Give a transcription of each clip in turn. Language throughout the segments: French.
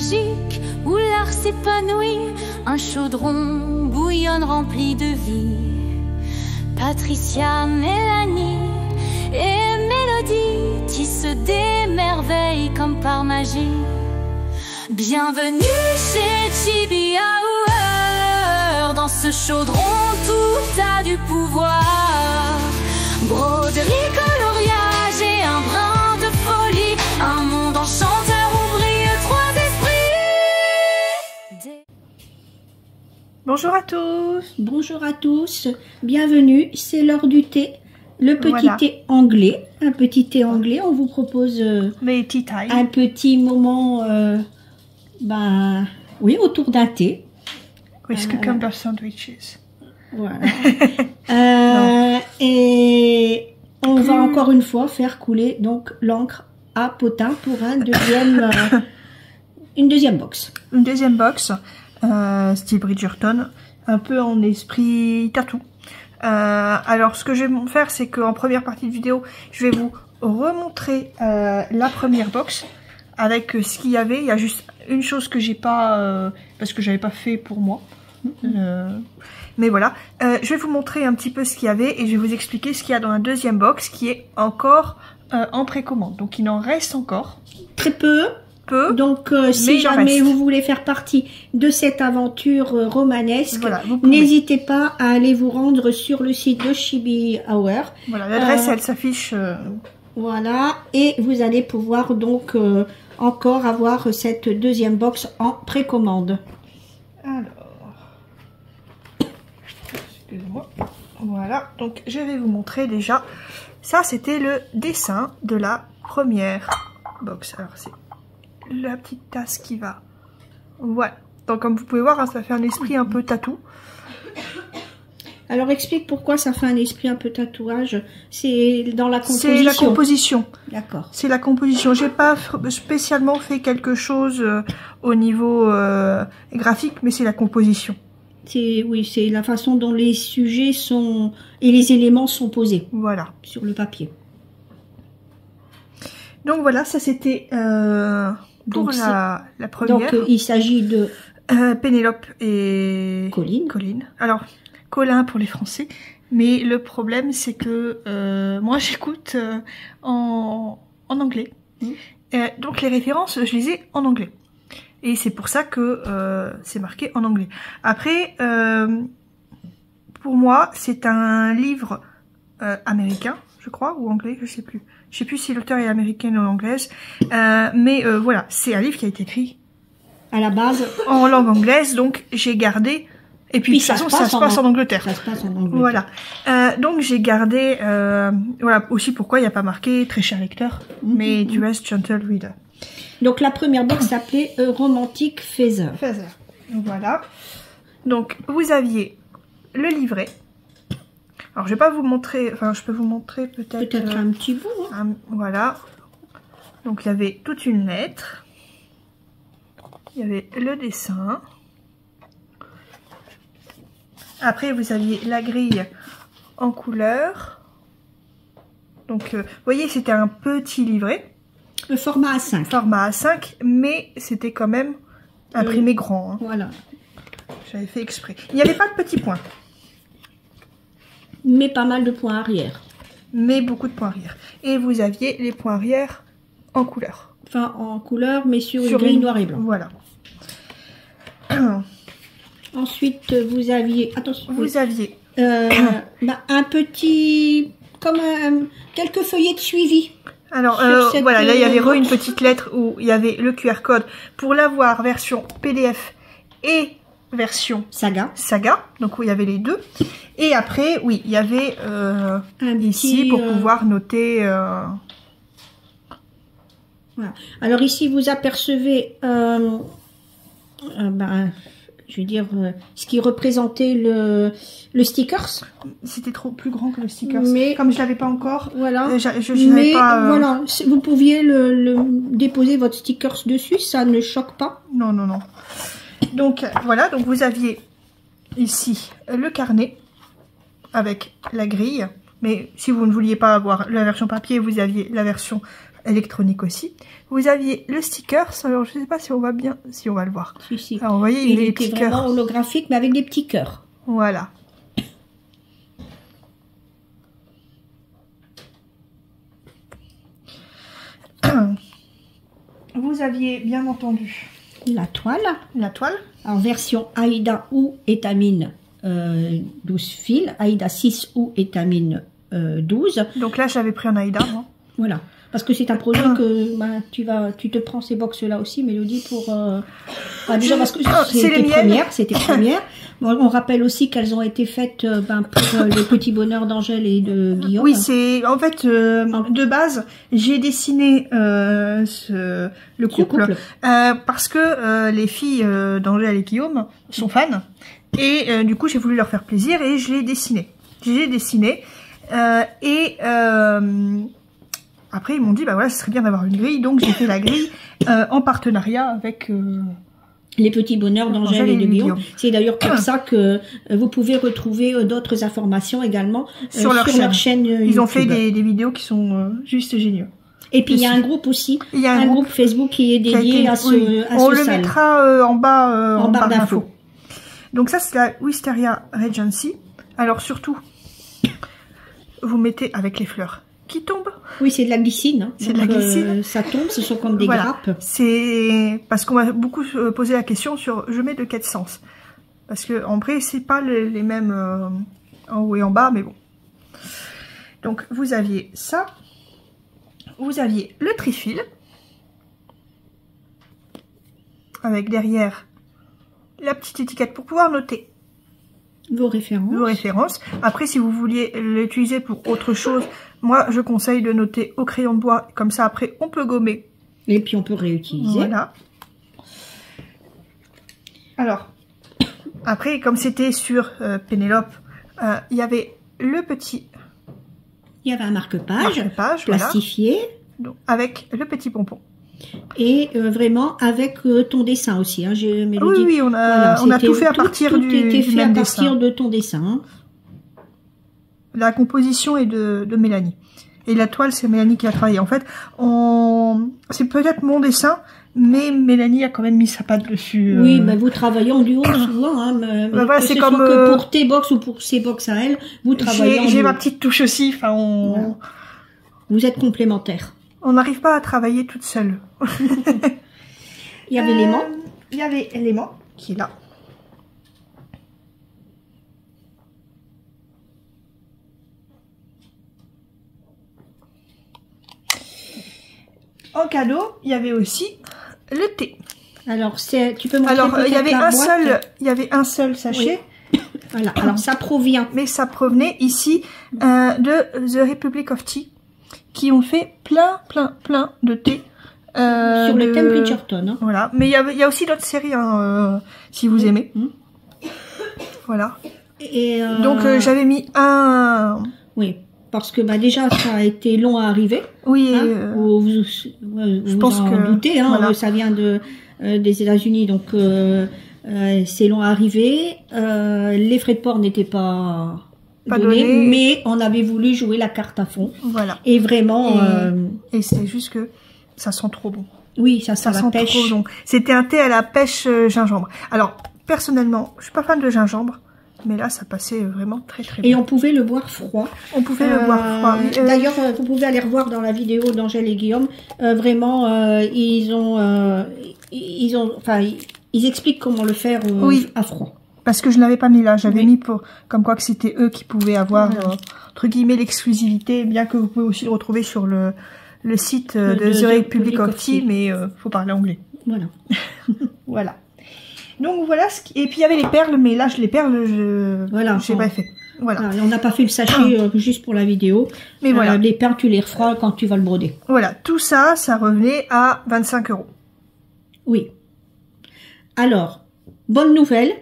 magique où l'art s'épanouit, un chaudron bouillonne rempli de vie. Patricia, Mélanie et Mélodie tissent des merveilles comme par magie. Bienvenue chez Chibi Hour, dans ce chaudron tout a du pouvoir. Broderie, coloriage et un brin de folie, un monde enchanteur où brillent trois esprits. Bonjour à tous. Bonjour à tous, bienvenue, c'est l'heure du thé. Le petit thé anglais, un petit thé anglais, on vous propose Mais tea time. un petit moment oui, autour d'un thé. With cucumber sandwiches. Voilà. Et on va encore une fois faire couler donc l'encre à potin pour une deuxième box. Une deuxième box, style Bridgerton, un peu en esprit tatou. Alors ce que je vais faire, c'est qu'en première partie de vidéo, je vais vous remontrer la première box avec ce qu'il y avait. Il y a juste une chose que j'ai pas, parce que j'avais pas fait pour moi. Mais voilà, je vais vous montrer un petit peu ce qu'il y avait et je vais vous expliquer ce qu'il y a dans la deuxième box qui est encore en précommande. Donc il en reste encore. Très peu. Donc si jamais vous voulez faire partie de cette aventure romanesque, voilà, n'hésitez pas à aller vous rendre sur le site de Chibi Hour. Voilà, l'adresse elle s'affiche. Voilà, et vous allez pouvoir donc encore avoir cette deuxième box en précommande. Alors, excusez-moi. Voilà, donc je vais vous montrer déjà. Ça, c'était le dessin de la première box. Alors, c'est la petite tasse qui va. Voilà. Donc, comme vous pouvez voir, hein, ça fait un esprit un peu tatou. Alors, explique pourquoi ça fait un esprit un peu tatouage. C'est dans la composition. C'est la composition. D'accord. C'est la composition. J'ai pas spécialement fait quelque chose au niveau graphique, mais c'est la composition. Oui, c'est la façon dont les sujets sont et les éléments sont posés. Voilà. Sur le papier. Donc voilà, ça c'était pour la première. Donc il s'agit de Pénélope et Colline. Alors Colin pour les Français, mais le problème c'est que moi j'écoute en anglais. Donc les références je les ai en anglais. Et c'est pour ça que c'est marqué en anglais. Après, pour moi, c'est un livre américain, je crois, ou anglais, je sais plus. Je sais plus si l'auteur est américaine ou anglaise. Mais voilà, c'est un livre qui a été écrit à la base en langue anglaise, donc j'ai gardé. Et puis de toute façon, ça se passe en Angleterre. Ça se passe en Angleterre. Voilà. Donc j'ai gardé. Voilà aussi pourquoi il n'y a pas marqué très cher lecteur, mais US Gentle Reader. Donc la première box s'appelait Romantic Feather. Voilà. Donc vous aviez le livret. Alors je vais pas vous montrer, enfin je peux vous montrer peut-être un petit bout. Hein. Voilà. Donc il y avait toute une lettre. Il y avait le dessin. Après vous aviez la grille en couleur. Donc vous voyez c'était un petit livret. Le format A5. Format A5, mais c'était quand même imprimé grand. Hein. Voilà. J'avais fait exprès. Il n'y avait pas de petits points. Mais pas mal de points arrière. Mais beaucoup de points arrière. Et vous aviez les points arrière en couleur. Enfin, en couleur, mais sur une grille noir et blanc. Voilà. Ensuite, vous aviez... Attention. Vous aviez... un petit... Comme quelques feuillets de suivi. Alors voilà, là il y avait une petite lettre où il y avait le QR code pour l'avoir version PDF et version Saga. Donc où il y avait les deux. Et après, oui, il y avait ici pour pouvoir noter. Voilà. Alors ici vous apercevez, je veux dire, ce qui représentait le stickers. C'était trop plus grand que le stickers. Mais comme je l'avais pas encore, voilà. Mais pas, voilà, vous pouviez le déposer votre stickers dessus, ça ne choque pas. Non. Donc voilà, donc vous aviez ici le carnet avec la grille. Mais si vous ne vouliez pas avoir la version papier, vous aviez la version électronique aussi. Vous aviez le sticker, alors je sais pas si on va bien, si on va le voir. Si. Alors, vous voyez, il était vraiment holographique, mais avec des petits cœurs. Voilà. Vous aviez bien entendu la toile. La toile. En version Aïda ou étamine 12 fils, Aïda 6 ou étamine 12. Donc là, j'avais pris en Aïda. Hein. Voilà. Parce que c'est un projet que tu te prends ces box là aussi, Mélodie, pour déjà parce que c'était première. Bon, on rappelle aussi qu'elles ont été faites pour le petit bonheur d'Angèle et de Guillaume. Oui, c'est en fait de base, j'ai dessiné le couple. Parce que les filles d'Angèle et Guillaume sont fans et du coup j'ai voulu leur faire plaisir et je l'ai dessiné. J'ai dessiné après, ils m'ont dit, bah voilà, ce serait bien d'avoir une grille. Donc, j'ai fait la grille en partenariat avec les petits bonheurs d'Angèle et de Guillaume. C'est d'ailleurs pour ça que vous pouvez retrouver d'autres informations également sur leur chaîne YouTube. Ils ont fait des vidéos qui sont juste géniaux. Et puis, il y a un groupe aussi, il y a un groupe Facebook qui est dédié à ce On le mettra en barre d'infos. Donc ça, c'est la Wisteria Regency. Alors, surtout, vous mettez avec les fleurs qui tombent. Oui, c'est de la glycine. Hein. C'est de la glycine. Ça tombe, ce sont comme des grappes. C'est parce qu'on m'a beaucoup posé la question sur je mets de quel sens. Parce que en vrai, c'est pas les mêmes en haut et en bas, mais bon. Donc vous aviez ça. Vous aviez le trifil. Avec derrière la petite étiquette pour pouvoir noter vos références. Après, si vous vouliez l'utiliser pour autre chose, moi, je conseille de noter au crayon de bois. Comme ça, après, on peut gommer. Et puis, on peut réutiliser. Voilà. Alors, après, comme c'était sur Pénélope, il y avait le petit... Il y avait un marque-page plastifié. Voilà. Donc, avec le petit pompon. Et vraiment avec ton dessin aussi. Hein, oui, on a tout fait à partir de ton dessin. Hein. La composition est de Mélanie. Et la toile, c'est Mélanie qui a travaillé. En fait, c'est peut-être mon dessin, mais Mélanie a quand même mis sa patte dessus. Oui, bah, vous travaillez en duo souvent. Hein, voilà, c'est comme que pour tes box ou pour ses box à elle, vous travaillez en duo. J'ai ma petite touche aussi. Enfin, voilà. Vous êtes complémentaires. On n'arrive pas à travailler toute seule. Il y avait l'aimant. Il y avait l'aimant qui est là. En cadeau, il y avait aussi le thé. Alors, tu peux montrer. Alors, il y avait un seul sachet. Oui. Voilà. Alors, ça provient. Mais ça provenait ici de The Republic of Tea, qui ont fait plein de thé. Sur le thème Bridgerton. Hein. Voilà. Mais il y a aussi d'autres séries, hein, si vous aimez. Voilà. Et donc, j'avais mis un... Oui. Parce que déjà, ça a été long à arriver. Oui. Hein, je pense que doutez, hein, voilà. Ça vient des États-Unis, donc c'est long à arriver. Les frais de port n'étaient pas donnés, mais on avait voulu jouer la carte à fond. Voilà. Et vraiment. Et c'est juste que ça sent trop bon. Oui, ça sent la pêche. Trop bon. C'était un thé à la pêche gingembre. Alors personnellement, je suis pas fan de gingembre. Mais là, ça passait vraiment très bien. Et on pouvait le boire froid. On pouvait le boire froid. D'ailleurs, vous pouvez aller revoir dans la vidéo d'Angèle et Guillaume. Vraiment, ils expliquent comment le faire à froid. Parce que je l'avais pas mis là. J'avais mis comme quoi que c'était eux qui pouvaient avoir, entre guillemets, l'exclusivité. Bien que vous pouvez aussi le retrouver sur le site de The Republic of Tea, mais faut parler anglais. Voilà. Voilà. Donc voilà, et puis il y avait les perles, mais là les perles, j'ai pas fait. Voilà. On n'a pas fait le sachet juste pour la vidéo. Mais voilà. Les perles, tu les refroides quand tu vas le broder. Voilà, tout ça, ça revenait à 25 €. Oui. Alors, bonne nouvelle,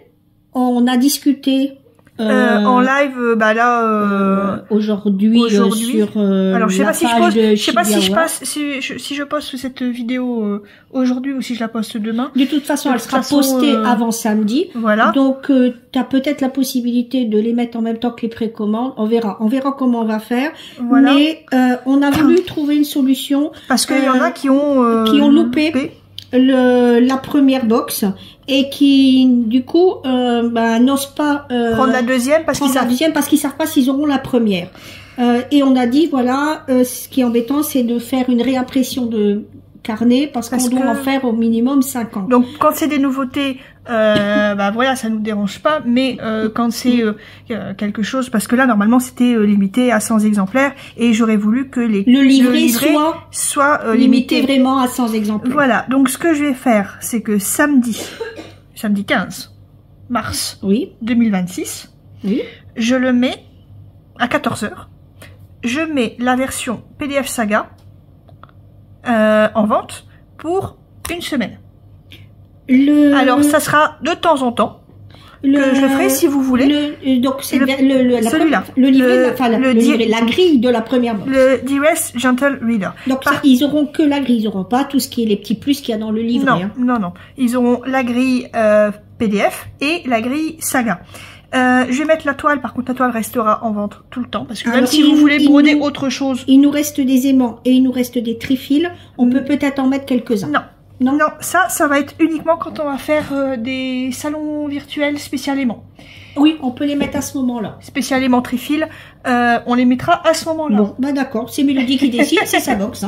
on a discuté En live, là aujourd'hui sur alors je sais pas si je passe si je poste cette vidéo aujourd'hui ou si je la poste demain. De toute façon, elle sera postée avant samedi. Voilà. Donc tu as peut-être la possibilité de les mettre en même temps que les précommandes. On verra comment on va faire. Voilà. Mais on a voulu trouver une solution parce qu'il y en a qui ont loupé la première box et qui du coup n'osent pas prendre la deuxième parce qu'ils savent pas s'ils auront la première. Et on a dit voilà, ce qui est embêtant, c'est de faire une réimpression de carnet parce qu'on doit en faire au minimum 50. Donc quand c'est des nouveautés, voilà, ça nous dérange pas, mais quand c'est quelque chose, parce que là normalement c'était limité à 100 exemplaires et j'aurais voulu que le livret soit limité vraiment à 100 exemplaires. Voilà, donc ce que je vais faire, c'est que samedi 15 mars 2026, je le mets à 14 h. Je mets la version PDF Saga en vente pour une semaine. Alors ça sera de temps en temps que je le ferai si vous voulez. Donc c'est celui-là, la grille de la première box. Le Dearest Gentle Reader. Donc ils auront que la grille, ils auront pas tout ce qui est les petits plus qu'il y a dans le livret. Non. Ils auront la grille PDF et la grille Saga. Je vais mettre la toile, par contre la toile restera en vente tout le temps, parce que même si vous voulez broder autre chose... Il nous reste des aimants et il nous reste des trifils, on peut peut-être en mettre quelques-uns. Non, ça va être uniquement quand on va faire des salons virtuels spécialement. Oui, on peut les mettre à ce moment-là. Spécialement trifil, on les mettra à ce moment-là. Bon, d'accord, c'est Mélodie qui décide, c'est sa box.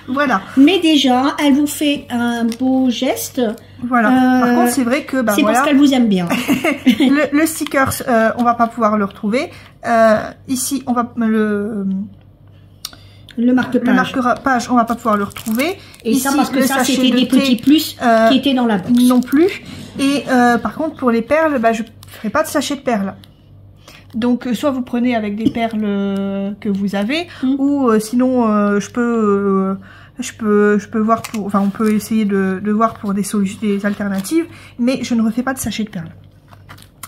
Voilà. Mais déjà, elle vous fait un beau geste. Voilà. Par contre, c'est vrai que c'est parce qu'elle vous aime bien. le stickers, on va pas pouvoir le retrouver. Ici, on va le marque-page, on va pas pouvoir le retrouver. Et ici, ça parce que ça c'était des petits plus qui étaient dans la box. Non plus. Et par contre, pour les perles, je ferai pas de sachet de perles. Donc soit vous prenez avec des perles que vous avez, ou sinon je peux voir pour, on peut essayer de voir pour des solutions, des alternatives, mais je ne refais pas de sachet de perles.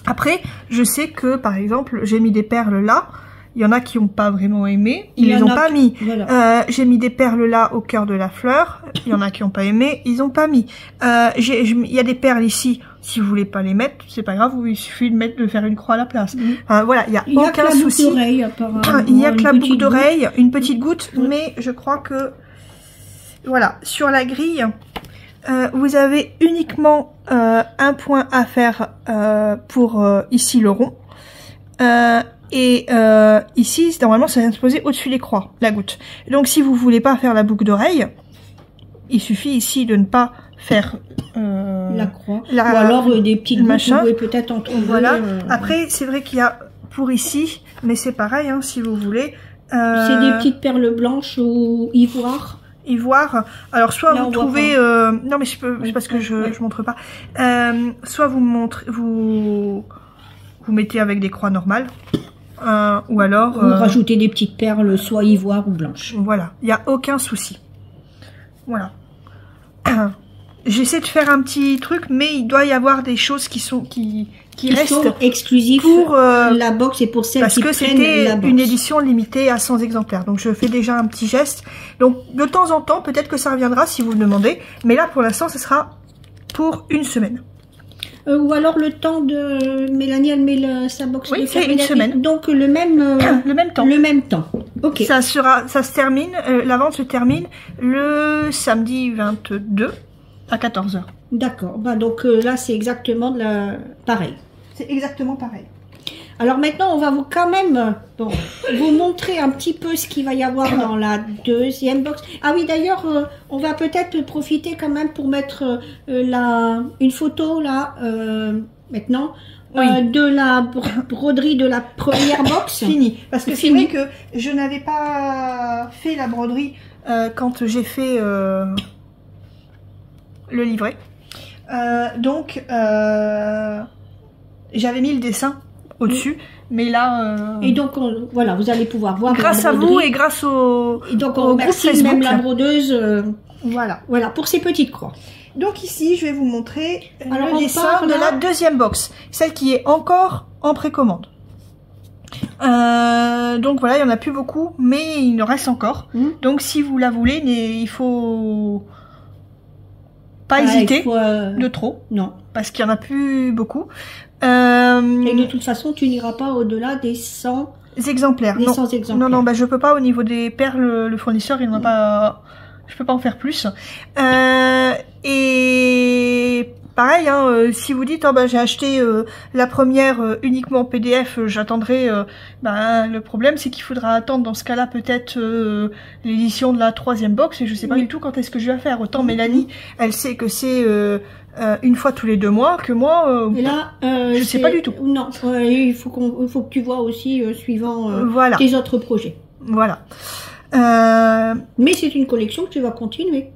Après, je sais que par exemple, j'ai mis des perles là. Il y en a qui n'ont pas vraiment aimé, ils les ont pas mis. Voilà. J'ai mis des perles là au cœur de la fleur. Il y en a qui n'ont pas aimé, ils ont pas mis. Il y a des perles ici. Si vous voulez pas les mettre, c'est pas grave. Il suffit de faire une croix à la place. Voilà, il y a aucun souci. Il y a que la boucle d'oreille, une petite goutte, mais je crois que voilà, sur la grille, vous avez uniquement un point à faire pour ici le rond. Et ici, normalement, ça vient se poser au-dessus des croix, la goutte. Donc, si vous voulez pas faire la boucle d'oreille, il suffit ici de ne pas faire la croix. Ou alors des petites gouttes, vous pouvez peut-être en trouver. Voilà. Après, c'est vrai qu'il y a pour ici, mais c'est pareil, si vous voulez. C'est des petites perles blanches ou ivoire. Alors soit vous trouvez non mais c'est parce que je montre pas. Soit vous mettez avec des croix normales. Ou alors rajouter des petites perles soit ivoire ou blanches. Voilà, il n'y a aucun souci. Voilà. J'essaie de faire un petit truc, mais il doit y avoir des choses qui restent sont exclusives pour la box et pour celles qui prennent la box. Parce que c'était une édition limitée à 100 exemplaires. Donc je fais déjà un petit geste. Donc de temps en temps, peut-être que ça reviendra si vous le demandez. Mais là, pour l'instant, ce sera pour une semaine. Ou alors le temps de Mélanie, elle met sa box. Oui, c'est une semaine. Donc le même temps. Le même temps. Ok. Ça se termine. La vente se termine le samedi 22 à 14 h. D'accord. Donc là, c'est exactement pareil. C'est exactement pareil. Alors maintenant, on va quand même vous montrer un petit peu ce qu'il va y avoir dans la deuxième box. Ah oui, d'ailleurs, on va peut-être profiter quand même pour mettre une photo là, maintenant, de la broderie de la première box. Fini. Parce que c'est vrai que je n'avais pas fait la broderie quand j'ai fait le livret. Donc, j'avais mis le dessin au-dessus, mais là... Et donc, voilà, vous allez pouvoir voir grâce à vous et grâce au et donc, on remercie même la brodeuse. Voilà, pour ces petites croix. Donc ici, je vais vous montrer le dessin de la deuxième box, celle qui est encore en précommande. Donc voilà, il y en a plus beaucoup, mais il en reste encore. Donc si vous la voulez, il faut pas hésiter de trop. Non. Parce qu'il y en a plus beaucoup. Et de toute façon, tu n'iras pas au-delà des 100 exemplaires. Des 100 exemplaires. Non, je peux pas, au niveau des perles, le fournisseur, il n'en a pas, je peux pas en faire plus. Et pareil, si vous dites, j'ai acheté la première uniquement en PDF, j'attendrai, le problème c'est qu'il faudra attendre dans ce cas-là peut-être l'édition de la 3e box, et je sais pas du tout quand est-ce que je vais faire. Autant Mélanie, elle sait que c'est une fois tous les 2 mois, que moi, et là, je sais pas du tout. Non, il faut que tu vois aussi suivant tes autres projets. Voilà. Mais c'est une collection que tu vas continuer.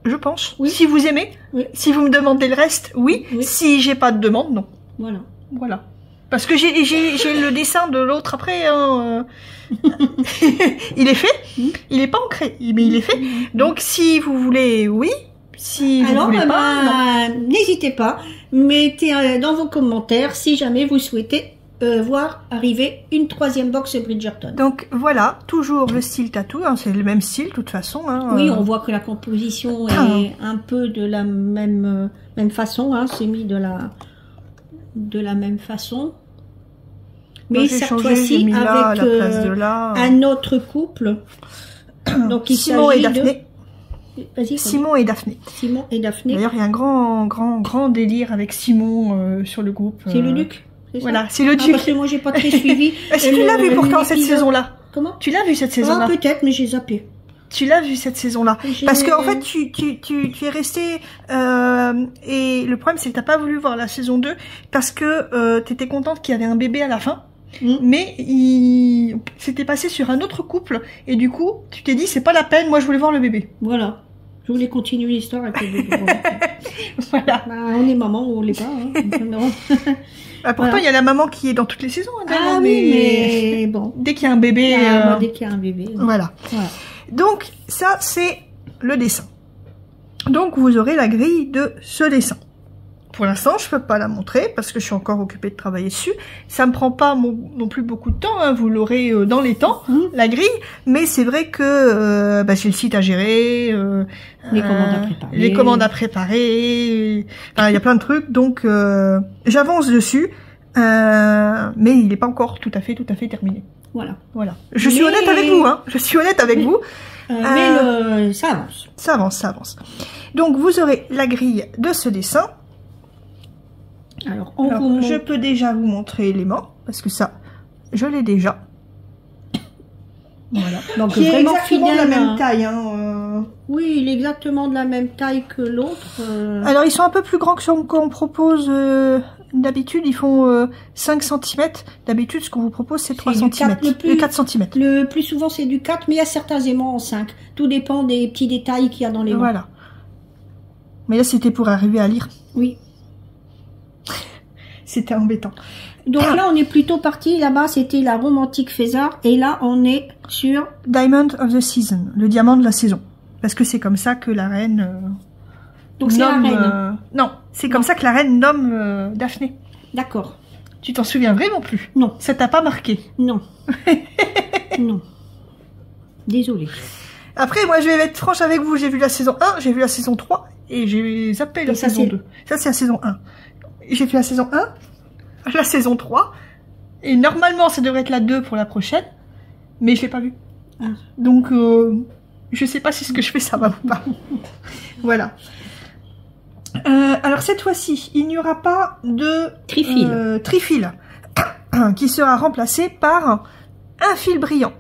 Je pense. Oui. Si vous aimez, si vous me demandez le reste, oui. Si j'ai pas de demande, non. Voilà. Parce que j'ai le dessin de l'autre après. Il est fait. Il est pas ancré, mais il est fait. Donc si vous voulez, oui. Si vous voulez pas, n'hésitez pas. Mettez dans vos commentaires si jamais vous souhaitez voir arriver une 3e box Bridgerton. Donc voilà, toujours le style tatou, c'est le même style de toute façon. Oui, on voit que la composition est un peu de la même façon, c'est mis de la même façon. Mais cette fois-ci avec un autre couple. Donc il Simon et Daphné. Simon et Daphné. D'ailleurs, il y a un grand délire avec Simon sur le groupe. C'est le Duc. Voilà, c'est le Duc. Parce que moi, j'ai pas très suivi. Est-ce que tu l'as vu pourtant cette saison-là? Comment? Tu l'as vu cette saison-là? Peut-être, mais j'ai zappé. Tu l'as vu cette saison-là? Parce que en fait, tu es resté et le problème c'est que t'as pas voulu voir la saison 2 parce que t'étais contente qu'il y avait un bébé à la fin. Mais il s'était passé sur un autre couple et du coup, tu t'es dit c'est pas la peine, moi je voulais voir le bébé. Voilà. Je voulais continuer l'histoire avec le bébé. Voilà. On est maman ou on l'est pas. Pourtant, il y a la maman qui est dans toutes les saisons. Mais bon. Dès qu'il y a un bébé. Dès qu'il y a un bébé. Voilà. Donc, ça, c'est le dessin. Donc, vous aurez la grille de ce dessin. Pour l'instant, je peux pas la montrer parce que je suis encore occupée de travailler dessus. Ça me prend pas non plus beaucoup de temps. Vous l'aurez dans les temps, la grille. Mais c'est vrai que j'ai le site à gérer, les commandes à préparer. Il y a plein de trucs. Donc, j'avance dessus, mais il n'est pas encore tout à fait terminé. Voilà. Je suis honnête avec vous. Je suis honnête avec vous. Mais ça avance. Ça avance. Donc, vous aurez la grille de ce dessin. Alors, je peux déjà vous montrer l'élément, parce que ça, je l'ai déjà. Voilà. Donc, qui est exactement de la même taille. Oui, il est exactement de la même taille que l'autre. Alors, ils sont un peu plus grands que ce qu'on propose d'habitude. Ils font 5 cm. D'habitude, ce qu'on vous propose, c'est 3 cm. 4 cm. Le plus souvent, c'est du 4, mais il y a certains aimants en 5. Tout dépend des petits détails qu'il y a dans les mains. Voilà. Mais là, c'était pour arriver à lire. Oui. C'était embêtant. Donc là, on est plutôt parti. Là-bas, c'était la romantique Fésar. Et là, on est sur Diamond of the Season, le diamant de la saison. Parce que c'est comme ça que la reine donc c'est la reine. Non, c'est comme ça que la reine nomme Daphné. D'accord. Tu t'en souviens vraiment plus? Non. Ça t'a pas marqué? Non. Non. Désolée. Après, moi, je vais être franche avec vous. J'ai vu la saison 1, j'ai vu la saison 3 et j'ai zappé la saison 2. Ça, c'est la saison 1. J'ai fait la saison 1, la saison 3, et normalement ça devrait être la 2 pour la prochaine, mais je l'ai pas vue. Donc, je sais pas si ce que je fais ça va ou pas. Voilà. Alors cette fois-ci, il n'y aura pas de trifil qui sera remplacé par un fil brillant.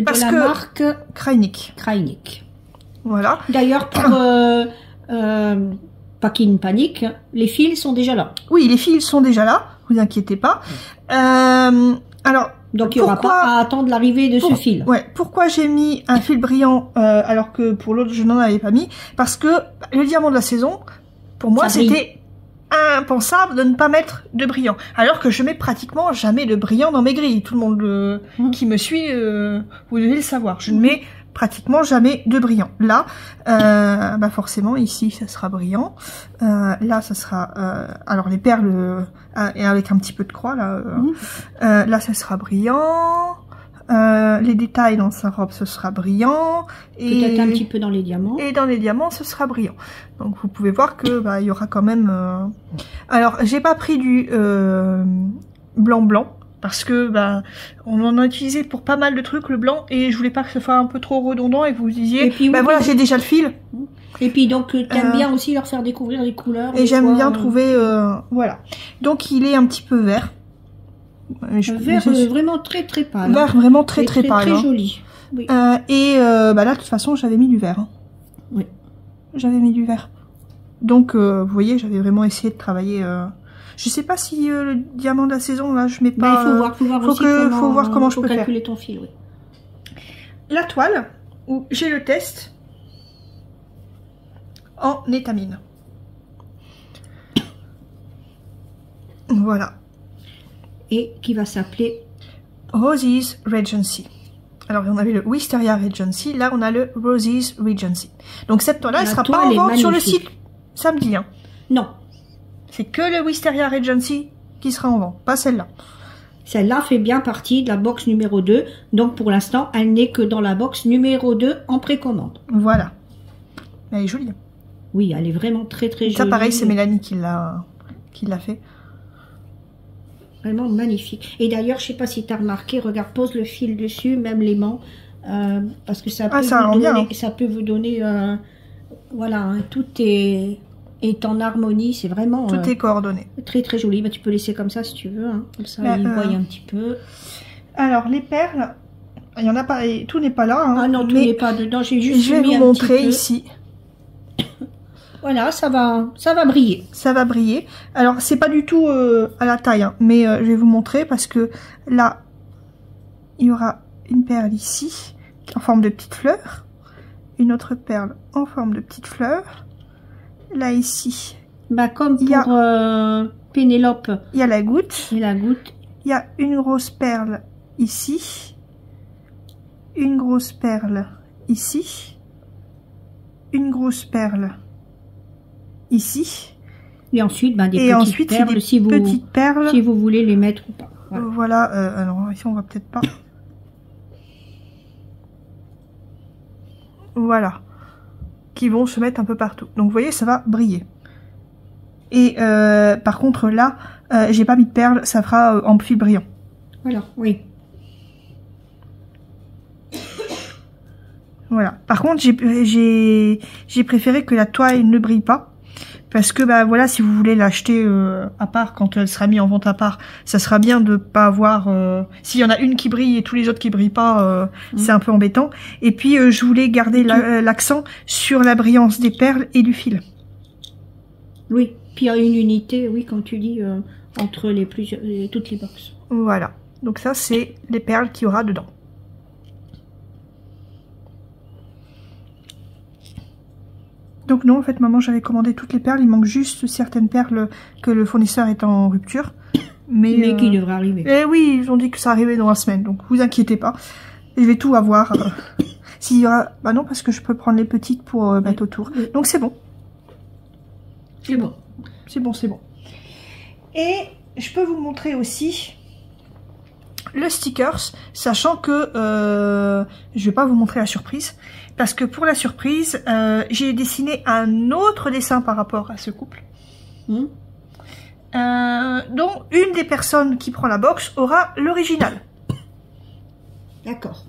Parce que marque Kreinik. Voilà. D'ailleurs, pour pas qu'il ne panique, les fils sont déjà là. Oui, les fils sont déjà là, vous inquiétez pas. Alors, donc il n'y aura pas à attendre l'arrivée de ce fil. Ouais. Pourquoi j'ai mis un fil brillant alors que pour l'autre je n'en avais pas mis? Parce que le diamant de la saison, pour moi, c'était impensable de ne pas mettre de brillant. Alors que je mets pratiquement jamais de brillant dans mes grilles. Tout le monde qui me suit, vous devez le savoir. Je ne mets pratiquement jamais de brillant. Là, bah forcément, ici, ça sera brillant. Là, ça sera... alors, les perles avec un petit peu de croix, là, là, ça sera brillant. Les détails dans sa robe, ce sera brillant. Peut-être un petit peu dans les diamants. Et dans les diamants, ce sera brillant. Donc, vous pouvez voir que bah, il y aura quand même... Alors, j'ai pas pris du blanc. Parce que bah, on en a utilisé pour pas mal de trucs le blanc et je voulais pas que ce soit un peu trop redondant et que vous disiez puis, bah voilà, j'ai déjà le fil. Et puis donc t'aimes bien aussi leur faire découvrir les couleurs. Et j'aime bien trouver voilà. Donc il est un petit peu vert. Vert vraiment très pâle. Vert vraiment très pâle. Très joli. Oui. Et bah là de toute façon j'avais mis du vert. Hein. Oui. J'avais mis du vert. Donc vous voyez j'avais vraiment essayé de travailler. Je sais pas si le diamant de la saison, là, je mets pas... il faut voir comment je peux calculer faire. Ton fil, oui. La toile, où j'ai le test en étamine. Voilà. Et qui va s'appeler Rosie's Regency. Alors, on avait le Wisteria Regency, là, on a le Rosie's Regency. Donc, cette toile-là, elle sera pas en vente sur le site samedi. Hein. Non. C'est que le Wisteria Regency qui sera en vente, pas celle-là. Celle-là fait bien partie de la box numéro 2. Donc, pour l'instant, elle n'est que dans la box numéro 2 en précommande. Voilà. Elle est jolie. Oui, elle est vraiment très jolie. Ça, pareil, c'est Mélanie qui l'a fait. Vraiment magnifique. Et d'ailleurs, je sais pas si tu as remarqué, regarde, pose le fil dessus, même l'aimant. Parce que ça peut vous donner... voilà, hein, tout est en harmonie, c'est vraiment... Tout est coordonné. Très joli. Bah, tu peux laisser comme ça si tu veux. Hein. Comme ça, il voit un petit peu. Alors, les perles, il y en a pas... Tout n'est pas là. Hein, ah non, tout n'est pas dedans. J'ai juste je vais vous montrer ici. Voilà, ça va briller. Ça va briller. Alors, c'est pas du tout à la taille, hein, mais je vais vous montrer parce que là, il y aura une perle ici, en forme de petite fleur. Une autre perle en forme de petite fleur. Là, ici. Bah, comme pour Pénélope. Il y a la goutte. Et la goutte. Il y a une grosse perle ici. Une grosse perle ici. Une grosse perle ici. Et ensuite, bah, des petites perles, si vous voulez les mettre ou pas. Voilà. Alors, ici, on va peut-être pas... Voilà. Qui vont se mettre un peu partout. Donc, vous voyez, ça va briller. Et par contre, là, j'ai pas mis de perles, ça fera en fil brillant. Voilà, oui. Voilà. Par contre, j'ai préféré que la toile ne brille pas. Parce que, bah voilà, si vous voulez l'acheter à part, quand elle sera mise en vente à part, ça sera bien de pas avoir... S'il y en a une qui brille et tous les autres qui brillent pas, c'est un peu embêtant. Et puis, je voulais garder l'accent sur la brillance des perles et du fil. Oui, puis il y a une unité, oui, comme tu dis, entre toutes les boxes. Voilà. Donc ça, c'est les perles qu'il y aura dedans. Donc non, en fait, maman, j'avais commandé toutes les perles. Il manque juste certaines perles que le fournisseur est en rupture. Mais qui devrait arriver. Eh oui, ils ont dit que ça arrivait dans la semaine. Donc, vous inquiétez pas. Je vais tout avoir. S'il y aura... Bah non, parce que je peux prendre les petites pour mettre autour. Donc, c'est bon. C'est bon. C'est bon, c'est bon. Et je peux vous montrer aussi le stickers, sachant que je vais pas vous montrer la surprise. Parce que pour la surprise, j'ai dessiné un autre dessin par rapport à ce couple. dont une des personnes qui prend la box aura l'original. D'accord.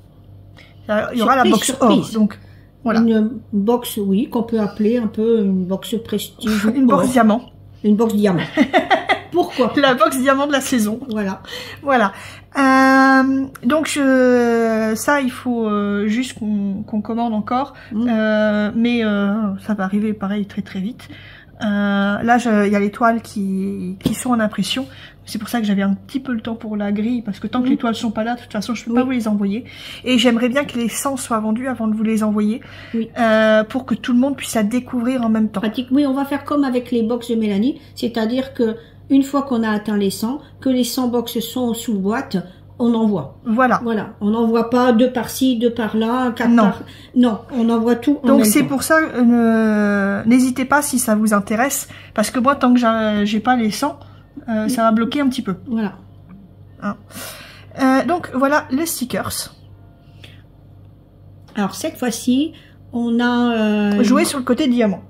Il y aura la box or. Donc, voilà. Une box, oui, qu'on peut appeler un peu une box prestige. Une box diamant. Une box diamant. Pourquoi? La box diamant de la saison. Voilà. Voilà. Donc ça, il faut juste qu'on commande encore. Mais ça va arriver pareil très vite. Là, il y a les toiles qui sont en impression. C'est pour ça que j'avais un petit peu le temps pour la grille, parce que tant que les toiles sont pas là, de toute façon, je peux pas vous les envoyer. Et j'aimerais bien que les 100 soient vendus avant de vous les envoyer, pour que tout le monde puisse la découvrir en même temps. Pratique. Oui, on va faire comme avec les box de Mélanie, c'est-à-dire que une fois qu'on a atteint les 100, que les 100 box sont sous boîte, on envoie. Voilà. Voilà. On n'envoie pas 2 par-ci, 2 par-là, 4 non. par... Non, on envoie tout en Donc même c'est temps. pour ça, n'hésitez pas si ça vous intéresse, parce que moi, tant que j'ai pas les 100, ça va bloquer un petit peu. Voilà. Hein. Donc voilà les stickers. Alors cette fois-ci, on a... Jouer sur le côté diamant.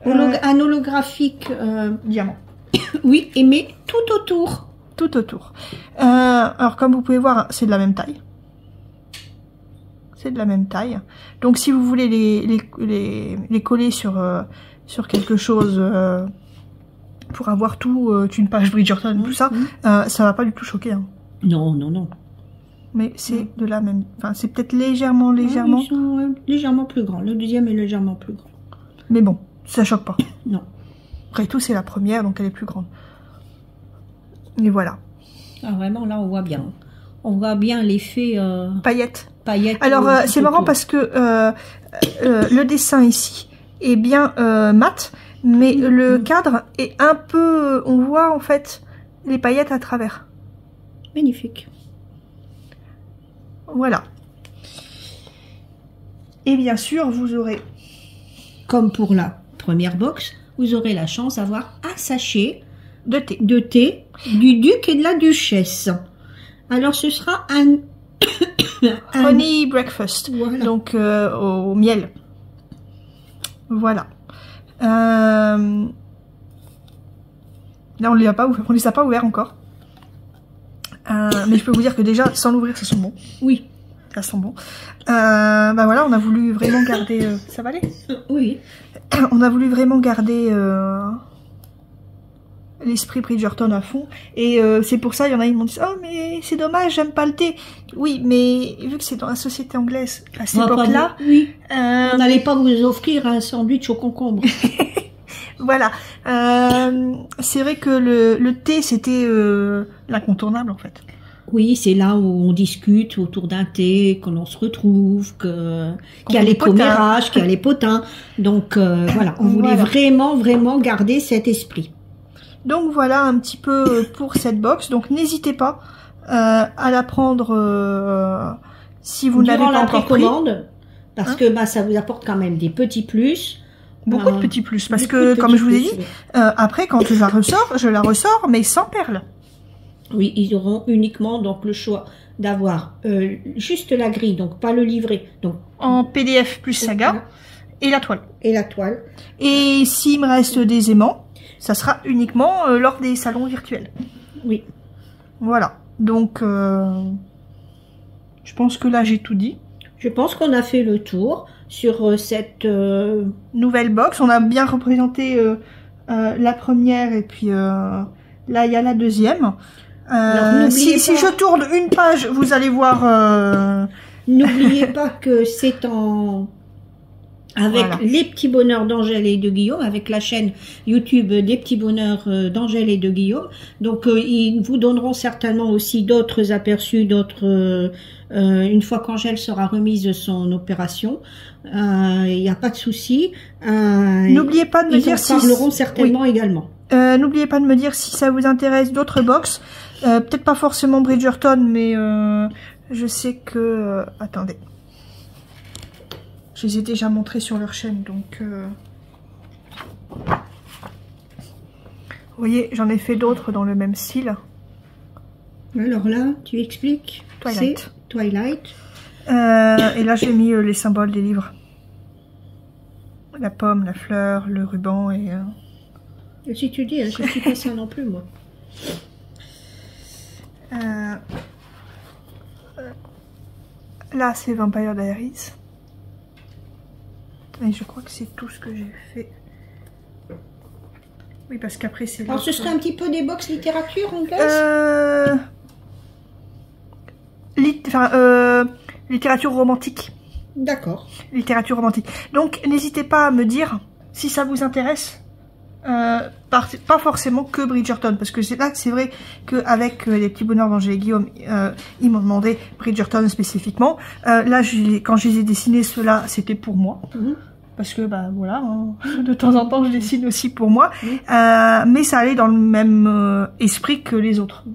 un holographique... Diamant. Oui, mais tout autour. Tout autour. Alors comme vous pouvez voir, c'est de la même taille. C'est de la même taille. Donc si vous voulez les coller sur quelque chose pour avoir une page Bridgerton, tout ça, ça va pas du tout choquer. Hein. Non, non, non. Mais c'est de la même... Enfin, c'est peut-être légèrement... Ils sont légèrement plus grands. Le deuxième est légèrement plus grand. Mais bon, ça choque pas. Non. Après tout, c'est la première, donc elle est plus grande. Et voilà. Ah, vraiment, là, on voit bien. On voit bien l'effet... Paillettes. Paillettes. Alors, c'est marrant parce que le dessin ici est bien mat, mais le cadre est un peu... On voit, en fait, les paillettes à travers. Magnifique. Voilà. Et bien sûr, vous aurez... Comme pour la première box, vous aurez la chance d'avoir un sachet de thé. Du duc et de la duchesse. Alors, ce sera un honey breakfast. Voilà. Donc, au miel. Voilà. Là, on les a pas ouverts encore. Mais je peux vous dire que déjà, sans l'ouvrir, ça sent bon. Oui. Ça sent bon. Bah voilà, on a voulu vraiment garder... Ça va aller ? Oui. On a voulu vraiment garder l'esprit Bridgerton à fond. Et c'est pour ça, il y en a qui m'ont dit « Oh, mais c'est dommage, j'aime pas le thé. » Oui, mais vu que c'est dans la société anglaise, à cette époque-là... Oui. On n'allait pas vous offrir un sandwich au concombre. Voilà. C'est vrai que le thé, c'était l'incontournable, en fait. Oui, c'est là où on discute autour d'un thé, que l'on se retrouve, qu'il y a les commérages, qu'il y a les potins. Donc voilà, on voulait vraiment garder cet esprit. Donc voilà un petit peu pour cette box. Donc n'hésitez pas à la prendre si vous n'avez pas encore pris. Parce que ça vous apporte quand même des petits plus. Beaucoup de petits plus. Parce que, comme je vous ai dit, après quand je la ressors, mais sans perles. Oui, ils auront uniquement donc le choix d'avoir juste la grille, donc pas le livret. Donc en PDF plus saga et la toile. Et la toile. Et s'il me reste des aimants, ça sera uniquement lors des salons virtuels. Oui. Voilà. Donc je pense que là j'ai tout dit. Je pense qu'on a fait le tour sur cette nouvelle box. On a bien représenté la première et puis là il y a la deuxième. Si je tourne une page, vous allez voir... N'oubliez pas que c'est avec les petits bonheurs d'Angèle et de Guillaume, avec la chaîne YouTube des petits bonheurs d'Angèle et de Guillaume. Donc ils vous donneront certainement aussi d'autres aperçus, une fois qu'Angèle sera remise de son opération. Il n'y a pas de souci. N'oubliez pas de me dire si... Ils parleront certainement également. N'oubliez pas de me dire si ça vous intéresse d'autres box. Peut-être pas forcément Bridgerton, mais je sais que... attendez. Je les ai déjà montrés sur leur chaîne, donc... Vous voyez, j'en ai fait d'autres dans le même style. Alors là, tu expliques. Twilight. Twilight. Et là, j'ai mis les symboles des livres. La pomme, la fleur, le ruban et... Si tu dis, je ne suis pas ça non plus, moi. Là, c'est Vampire Diaries. Et je crois que c'est tout ce que j'ai fait. Oui, parce qu'après, c'est... Alors, ce serait un petit peu des box littérature, anglaise littérature romantique. D'accord. Littérature romantique. Donc, n'hésitez pas à me dire si ça vous intéresse. Pas forcément que Bridgerton, parce que c'est vrai qu'avec les petits bonheurs d'Angèle et Guillaume, ils m'ont demandé Bridgerton spécifiquement. Là, quand je les ai dessinés, ceux-là, c'était pour moi. parce que bah voilà, hein, de temps en temps je dessine aussi pour moi, mais ça allait dans le même esprit que les autres.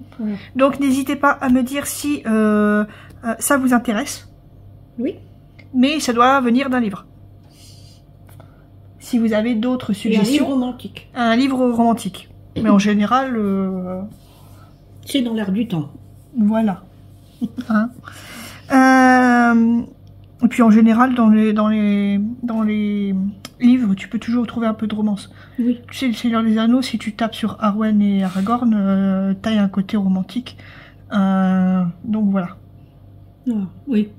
Donc n'hésitez pas à me dire si ça vous intéresse. Oui. Mais ça doit venir d'un livre. Si vous avez d'autres suggestions. Et un livre romantique. Un livre romantique. Mais en général... c'est dans l'air du temps. Voilà. Hein. Et puis en général, dans les livres, tu peux toujours trouver un peu de romance. Oui. Tu sais, le Seigneur des Anneaux, si tu tapes sur Arwen et Aragorn, t'as un côté romantique. Donc voilà. Ah, oui.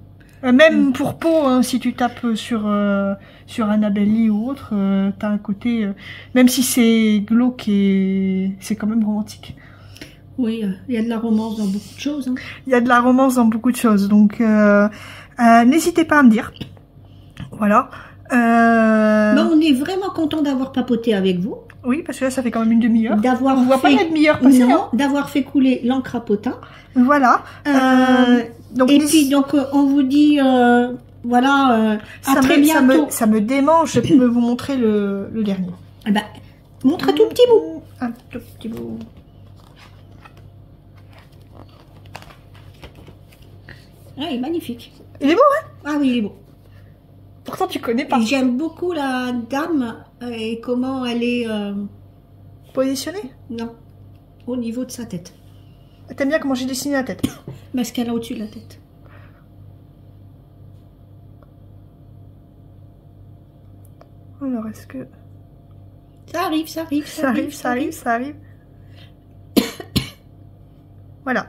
Même pour Poe, hein, si tu tapes sur Annabelle Lee ou autre, t'as un côté... même si c'est glauque, et c'est quand même romantique. Oui, il y a de la romance dans beaucoup de choses. Hein. Il y a de la romance dans beaucoup de choses, donc n'hésitez pas à me dire. Voilà. Ben, on est vraiment content d'avoir papoté avec vous. Oui, parce que là, ça fait quand même une demi-heure. On voit pas la demi-heure passer. Non, d'avoir fait couler l'encre à potin. Voilà. Donc, et puis, donc, on vous dit, voilà, à très bientôt. Ça me démange. Je peux vous montrer le dernier. Eh ben, montre un tout petit bout. Un tout petit bout. Ah, il est magnifique. Il est beau, hein? Ah oui, il est beau. Pourtant, tu connais pas. J'aime beaucoup la dame et comment elle est... positionnée? Non, au niveau de sa tête. T'aimes bien comment j'ai dessiné la tête? Parce qu'elle a au-dessus de la tête. Alors, est-ce que... Ça arrive, ça arrive, ça arrive, ça arrive, ça arrive. Voilà.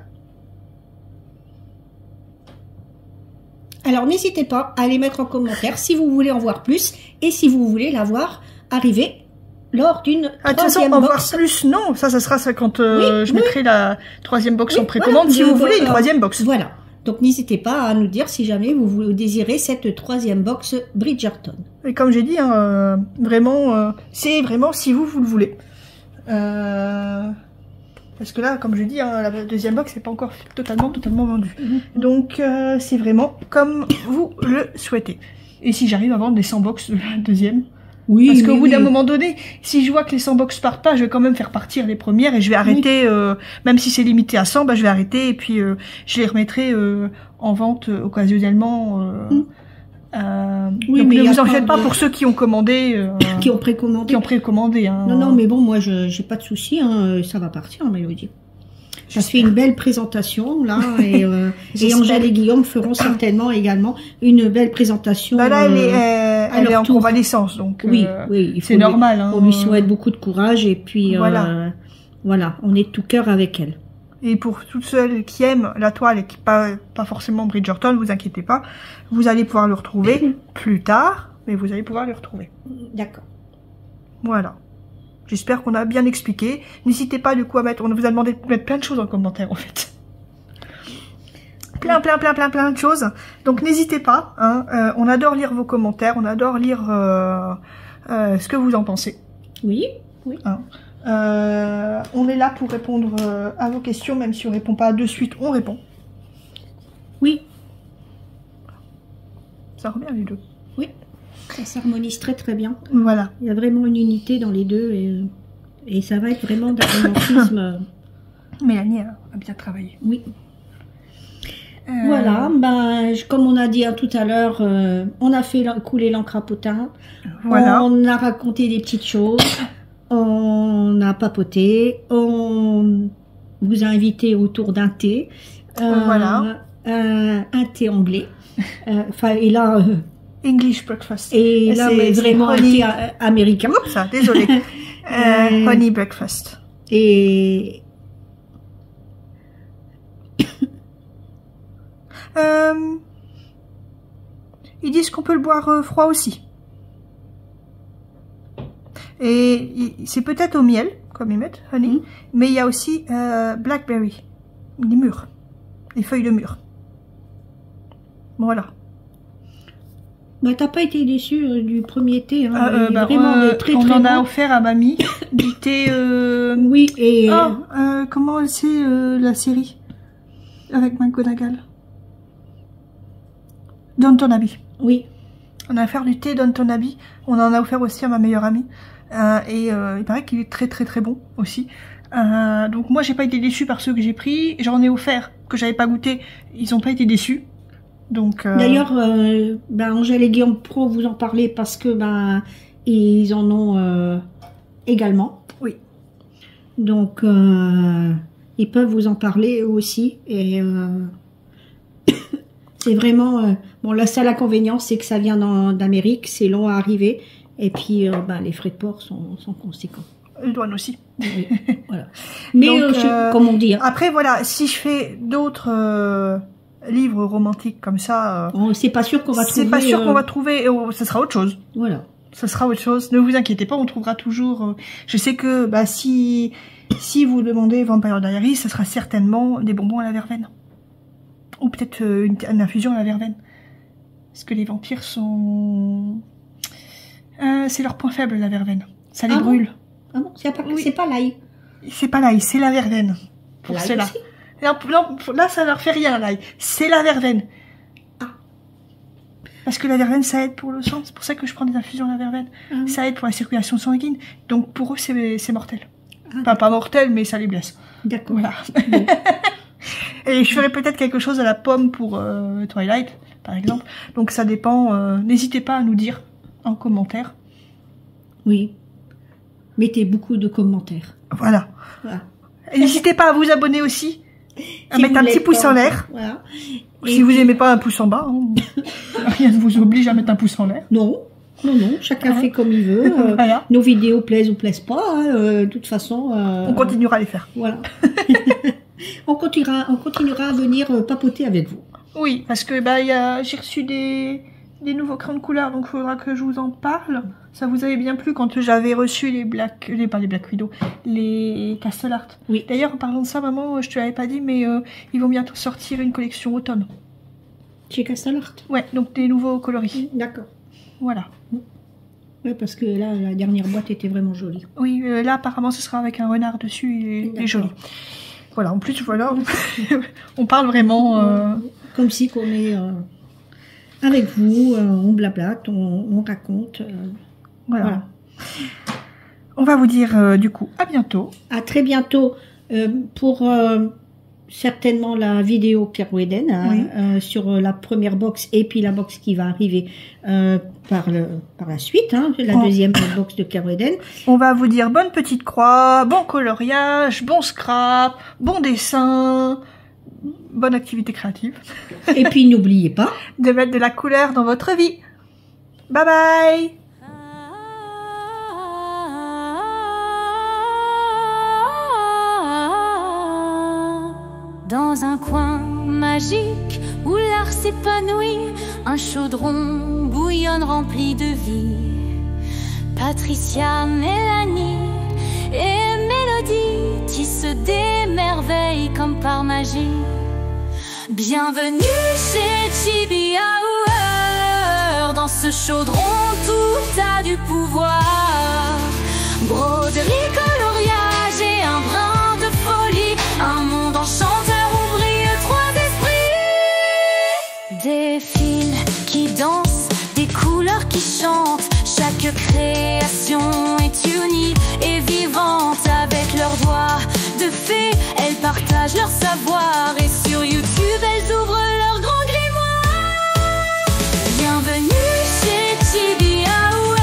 Alors, n'hésitez pas à les mettre en commentaire si vous voulez en voir plus et si vous voulez la voir arriver lors d'une troisième box. En voir plus, non. Ça sera ça quand je mettrai la troisième box en précommande, voilà, si vous voulez une troisième box. Voilà. Donc, n'hésitez pas à nous dire si jamais vous désirez cette troisième box Bridgerton. Et comme j'ai dit, hein, vraiment, c'est vraiment si vous le voulez. Parce que là, comme je dis, hein, la deuxième box n'est pas encore totalement vendue. Donc, c'est vraiment comme vous le souhaitez. Et si j'arrive à vendre les 100 box de la deuxième. Oui. Parce qu'au bout d'un moment donné, si je vois que les 100 box partent pas, je vais quand même faire partir les premières et je vais arrêter, même si c'est limité à 100, bah, je vais arrêter et puis je les remettrai en vente occasionnellement. Oui, donc mais ne vous en faites pas pour ceux qui ont commandé, qui ont précommandé. Qui ont précommandé. Hein. Non, mais bon, moi, j'ai pas de souci, hein, ça va partir, Mélodie. Je fais une belle présentation là et Angèle et Guillaume feront certainement également une belle présentation. Bah là, elle est en convalescence, donc oui, c'est normal. Hein. On lui souhaite beaucoup de courage et puis voilà, on est de tout cœur avec elle. Et pour toutes celles qui aiment la toile et qui pas forcément Bridgerton, vous inquiétez pas, vous allez pouvoir le retrouver plus tard, mais vous allez pouvoir le retrouver. D'accord. Voilà. J'espère qu'on a bien expliqué. N'hésitez pas du coup à mettre, on vous a demandé de mettre plein de choses en commentaire en fait. Plein de choses. Donc n'hésitez pas, hein, on adore lire vos commentaires, on adore lire ce que vous en pensez. Oui. Hein. On est là pour répondre à vos questions, même si on répond pas de suite, on répond. Oui. Ça revient les deux. Oui. Ça s'harmonise très bien. Voilà. Il y a vraiment une unité dans les deux et ça va être vraiment d'un romantisme. Mélanie a bien travaillé. Oui. Voilà, comme on a dit tout à l'heure, on a fait couler l'encre à potin. Voilà. On a raconté des petites choses. On a papoté. On vous a invité autour d'un thé. Voilà. Un thé anglais. Et là... English breakfast. Et là, vraiment un thé américain. Oups, désolé. Honey breakfast. Et... ils disent qu'on peut le boire froid aussi. Et c'est peut-être au miel, comme ils mettent, honey, mais il y a aussi blackberry, des mûres, des feuilles de mûre. Voilà. Bah, t'as pas été déçu du premier thé, hein. Vraiment très on très en bon. a offert à mamie du thé. Oui, et comment c'est la série avec McGonagall? Downton Abbey. Oui. On a offert du thé Downton Abbey. On en a offert aussi à ma meilleure amie. Il paraît qu'il est très très très bon aussi. Donc moi j'ai pas été déçue par ceux que j'ai pris. J'en ai offert que j'avais pas goûté. Ils ont pas été déçus. Donc d'ailleurs, Angèle et Guillaume Pro vous en parlez parce que ils en ont également. Oui. Donc ils peuvent vous en parler eux aussi. Et c'est vraiment bon. Le seul inconvénient, c'est que ça vient d'Amérique, c'est long à arriver. Et puis les frais de port sont conséquents. Les douanes aussi. Oui, voilà. Mais donc, comme on dit. Hein. Après voilà, si je fais d'autres livres romantiques comme ça, c'est pas sûr qu'on va trouver. C'est pas sûr qu'on va trouver. Ça sera autre chose. Voilà. Ça sera autre chose. Ne vous inquiétez pas, on trouvera toujours. Je sais que si vous demandez Vampire Diaries, ça sera certainement des bonbons à la verveine, ou peut-être une infusion à la verveine, parce que les vampires sont. C'est leur point faible, la verveine. Ça les brûle. Ah bon, c'est pas l'ail. C'est pas l'ail, c'est la verveine. Pour cela. Là, ça leur fait rien, l'ail. C'est la verveine. Ah. Parce que la verveine, ça aide pour le sang. C'est pour ça que je prends des infusions à la verveine. Ça aide pour la circulation sanguine. Donc, pour eux, c'est mortel. Enfin, pas mortel, mais ça les blesse. D'accord. Voilà. Bon. Et je ferai peut-être quelque chose à la pomme pour Twilight, par exemple. Donc, ça dépend. N'hésitez pas à nous dire en commentaire. Oui. Mettez beaucoup de commentaires. Voilà. N'hésitez pas à vous abonner aussi, à mettre un petit pouce en l'air. Voilà. Si vous n'aimez pas un pouce en bas, rien ne vous oblige à mettre un pouce en l'air. Non, chacun fait comme il veut. Voilà. Nos vidéos plaisent ou plaisent pas. De toute façon, on continuera à les faire. Voilà. on continuera à venir papoter avec vous. Oui, parce que j'ai reçu des nouveaux crayons de couleur, donc il faudra que je vous en parle. Ça vous avait bien plu quand j'avais reçu les Black Widow, les Castle Art. Oui. D'ailleurs, en parlant de ça, maman, je te l'avais pas dit, mais ils vont bientôt sortir une collection automne. Chez Castle Art. Ouais, donc des nouveaux coloris. D'accord. Voilà. Ouais, parce que là, la dernière boîte était vraiment jolie. Oui, là, apparemment, ce sera avec un renard dessus et joli. Voilà, en plus, voilà, on parle vraiment... Comme si qu'on est... avec vous, on blablate, on raconte. Voilà. On va vous dire du coup à bientôt. À très bientôt pour certainement la vidéo Kerweden sur la première box et puis la box qui va arriver par la suite, la deuxième box de Kerweden. On va vous dire bonne petite croix, bon coloriage, bon scrap, bon dessin. Bonne activité créative. Et puis n'oubliez pas de mettre de la couleur dans votre vie. Bye bye. Dans un coin magique où l'art s'épanouit, un chaudron bouillonne rempli de vie. Patricia, Mélanie et Mélodie tissent des merveilles comme par magie. Bienvenue chez Chibi Hour. Dans ce chaudron, tout a du pouvoir. Broderie, coloriage et un brin de folie. Un monde enchanteur où brillent trois esprits. Des fils qui dansent, des couleurs qui chantent. Chaque création est unie et vivante. Avec leurs doigts de fée, elles partagent leur savoir. Et sur YouTube, elles ouvrent leur grand grimoire. Bienvenue chez Chibi Hour.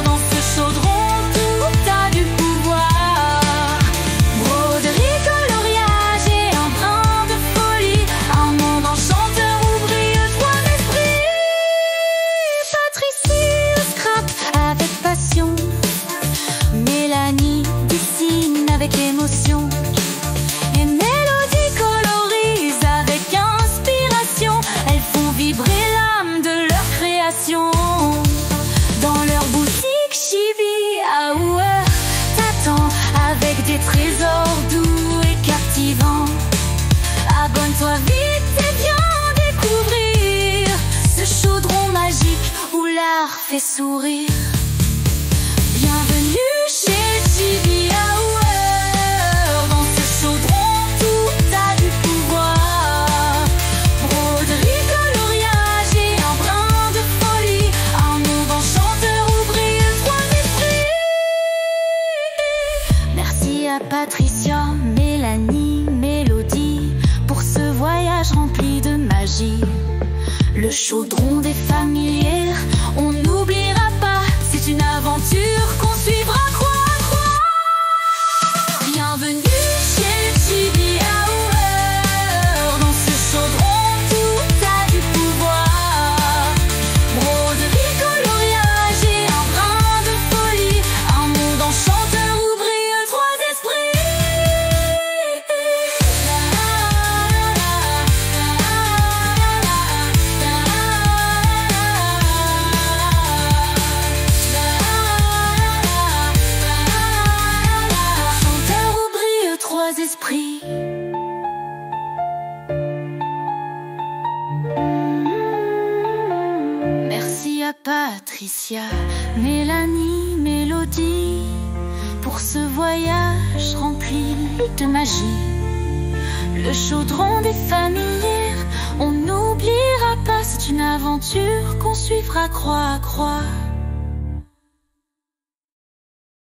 Dans ce chaudron, tout a du pouvoir. Broderie, coloriage et un brin de folie. Un monde enchanteur où brillent trois esprits. Patricia scrape avec passion. Mélanie dessine avec émotion. Et Mélodie colorise avec inspiration. Elles font vibrer l'âme de leur création. Dans leur boutique Chibi Hour t'attend avec des trésors doux et captivants. Abonne-toi vite et viens découvrir ce chaudron magique où l'art fait sourire. Bienvenue chez Chibi Hour. Dans ce chaudron, tout a du pouvoir. Broderie, coloriage et un brin de folie. Le chaudron des familières, on n'oubliera pas. C'est une aventure qu'on suivra croix à croix. Bienvenue chez Chibi Hour. Dans ce chaudron, tout a du pouvoir. Broderie, coloriage et un brin de folie. Un monde enchanteur où brillent trois esprits. Enchanteur où brillent trois esprits. Merci à Patricia, Mélanie, Mélodie pour ce voyage rempli de magie. Le chaudron des familières, on n'oubliera pas. C'est une aventure qu'on suivra croix à croix.